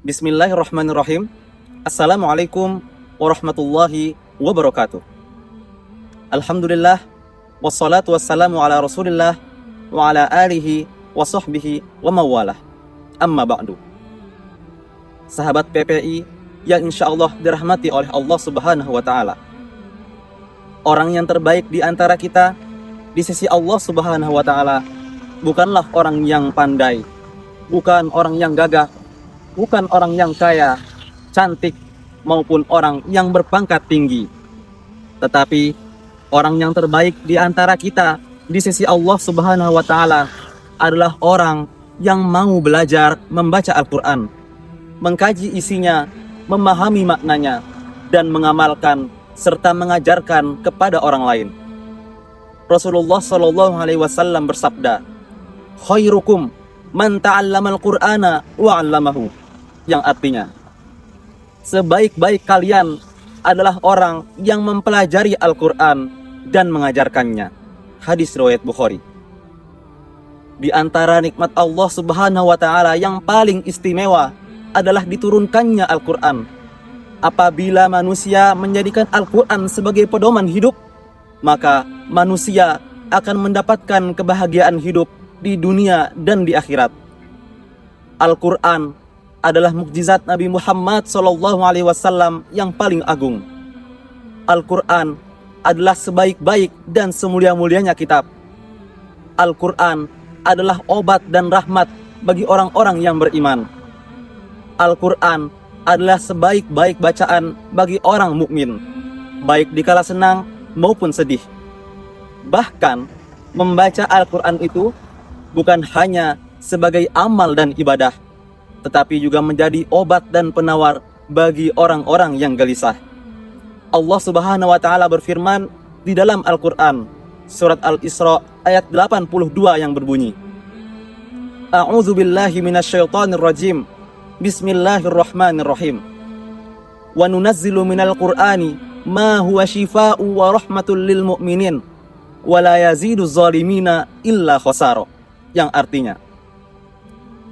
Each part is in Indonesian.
Bismillahirrahmanirrahim. Assalamualaikum warahmatullahi wabarakatuh. Alhamdulillah, wassalatu wassalamu ala rasulillah wa ala alihi wa sahbihi wa mawalah. Amma ba'du. Sahabat PPI yang insya Allah dirahmati oleh Allah subhanahu wa ta'ala, orang yang terbaik di antara kita di sisi Allah subhanahu wa ta'ala bukanlah orang yang pandai, bukan orang yang gagah, bukan orang yang kaya, cantik, maupun orang yang berpangkat tinggi. Tetapi orang yang terbaik di antara kita di sisi Allah subhanahu wa ta'ala adalah orang yang mau belajar membaca Al-Quran, mengkaji isinya, memahami maknanya, dan mengamalkan serta mengajarkan kepada orang lain. Rasulullah SAW bersabda, "Khairukum man ta'allamal Qur'ana wa 'allamahu." Yang artinya, sebaik-baik kalian adalah orang yang mempelajari Al-Quran dan mengajarkannya. Hadis riwayat Bukhari. Di antara nikmat Allah subhanahu wa ta'ala yang paling istimewa adalah diturunkannya Al-Quran. Apabila manusia menjadikan Al-Quran sebagai pedoman hidup, maka manusia akan mendapatkan kebahagiaan hidup di dunia dan di akhirat. Al-Quran adalah mukjizat Nabi Muhammad SAW yang paling agung. Al-Quran adalah sebaik-baik dan semulia-mulianya kitab. Al-Quran adalah obat dan rahmat bagi orang-orang yang beriman. Al-Quran adalah sebaik-baik bacaan bagi orang mukmin, baik dikala senang maupun sedih. Bahkan, membaca Al-Quran itu bukan hanya sebagai amal dan ibadah, tetapi juga menjadi obat dan penawar bagi orang-orang yang gelisah. Allah subhanahu wa ta'ala berfirman di dalam Al-Quran, surat Al-Isra ayat 82 yang berbunyi, A'udzu billahi minasyaitonir rajim. Bismillahirrahmanirrahim. Wa nunazzilu minal Qur'ani ma huwa syifaa'u wa rahmatul lil mu'minin wa la yaziduz zalimina illa khasara. Yang artinya,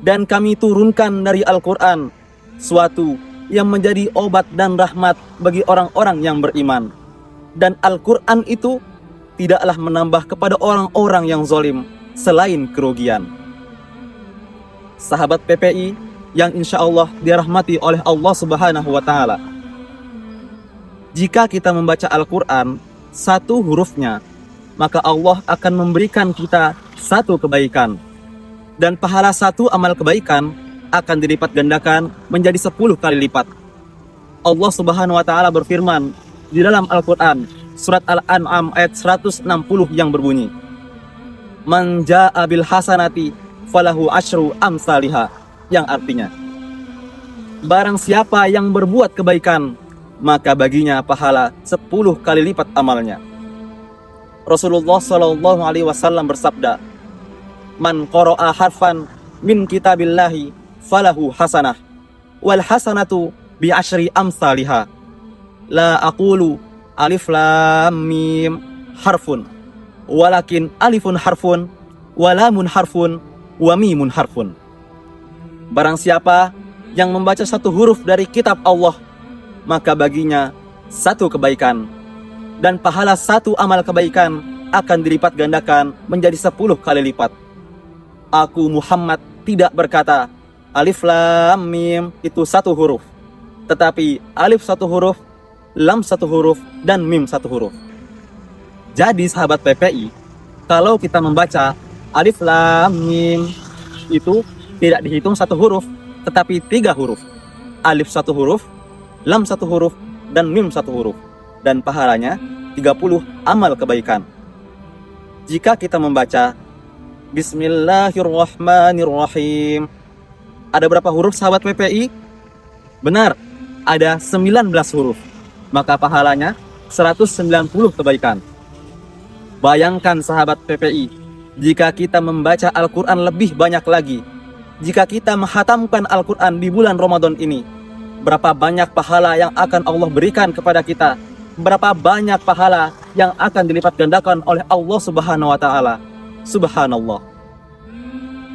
dan kami turunkan dari Al-Quran suatu yang menjadi obat dan rahmat bagi orang-orang yang beriman. Dan Al-Quran itu tidaklah menambah kepada orang-orang yang zalim selain kerugian. Sahabat PPI yang insya Allah dirahmati oleh Allah subhanahu wa ta'ala, jika kita membaca Al-Quran satu hurufnya, maka Allah akan memberikan kita satu kebaikan. Dan pahala satu amal kebaikan akan dilipat gandakan menjadi 10 kali lipat. Allah subhanahu wa ta'ala berfirman di dalam Al-Quran, surat Al-An'am ayat 160 yang berbunyi, Man ja'a bil hasanati falahu asyru amsalihha. Yang artinya, barang siapa yang berbuat kebaikan, maka baginya pahala 10 kali lipat amalnya. Rasulullah SAW bersabda, Man qara'a harfan min kitabillahi falahu hasanah wal hasanatu bi asyri amsalihha. La aqulu alif lam mim harfun walakin alifun harfun wa lamun harfun wa mimun harfun. Barang siapa yang membaca satu huruf dari kitab Allah, maka baginya satu kebaikan, dan pahala satu amal kebaikan akan dilipat gandakan menjadi 10 kali lipat. Aku Muhammad tidak berkata alif lam mim itu satu huruf, tetapi alif satu huruf, lam satu huruf, dan mim satu huruf. Jadi sahabat PPI, kalau kita membaca alif lam mim itu tidak dihitung satu huruf, tetapi 3 huruf. Alif satu huruf, lam satu huruf, dan mim satu huruf. Dan pahalanya 30 amal kebaikan. Jika kita membaca Bismillahirrahmanirrahim, ada berapa huruf sahabat PPI? Benar, ada 19 huruf. Maka pahalanya 190 kebaikan. Bayangkan sahabat PPI, jika kita membaca Al-Quran lebih banyak lagi, jika kita menghatamkan Al-Quran di bulan Ramadan ini, berapa banyak pahala yang akan Allah berikan kepada kita, berapa banyak pahala yang akan dilipat gandakan oleh Allah subhanahu wa ta'ala. Subhanallah.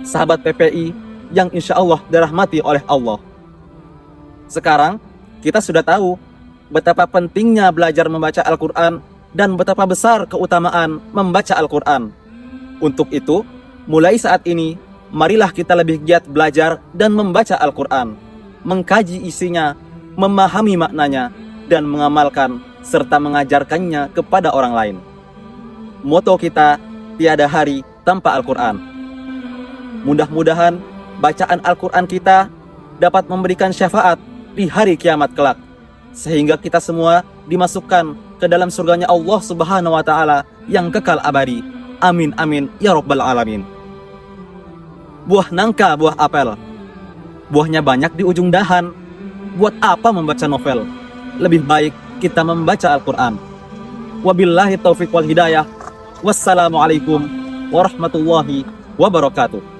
Sahabat PPI yang insya Allah dirahmati oleh Allah, Sekarang kita sudah tahu betapa pentingnya belajar membaca Al-Quran dan betapa besar keutamaan membaca Al-Quran. Untuk itu, mulai saat ini, marilah kita lebih giat belajar dan membaca Al-Quran, mengkaji isinya, memahami maknanya, dan mengamalkan serta mengajarkannya kepada orang lain. Moto kita, tiada hari tanpa Al-Quran. Mudah-mudahan bacaan Al-Quran kita dapat memberikan syafaat di hari kiamat kelak, sehingga kita semua dimasukkan ke dalam surganya Allah Subhanahu wa Ta'ala yang kekal abadi. Amin amin ya rabbal alamin. Buah nangka, buah apel, buahnya banyak di ujung dahan. Buat apa membaca novel? Lebih baik kita membaca Al-Quran. Wabillahi taufiq wal hidayah. Wassalamualaikum warahmatullahi wabarakatuh.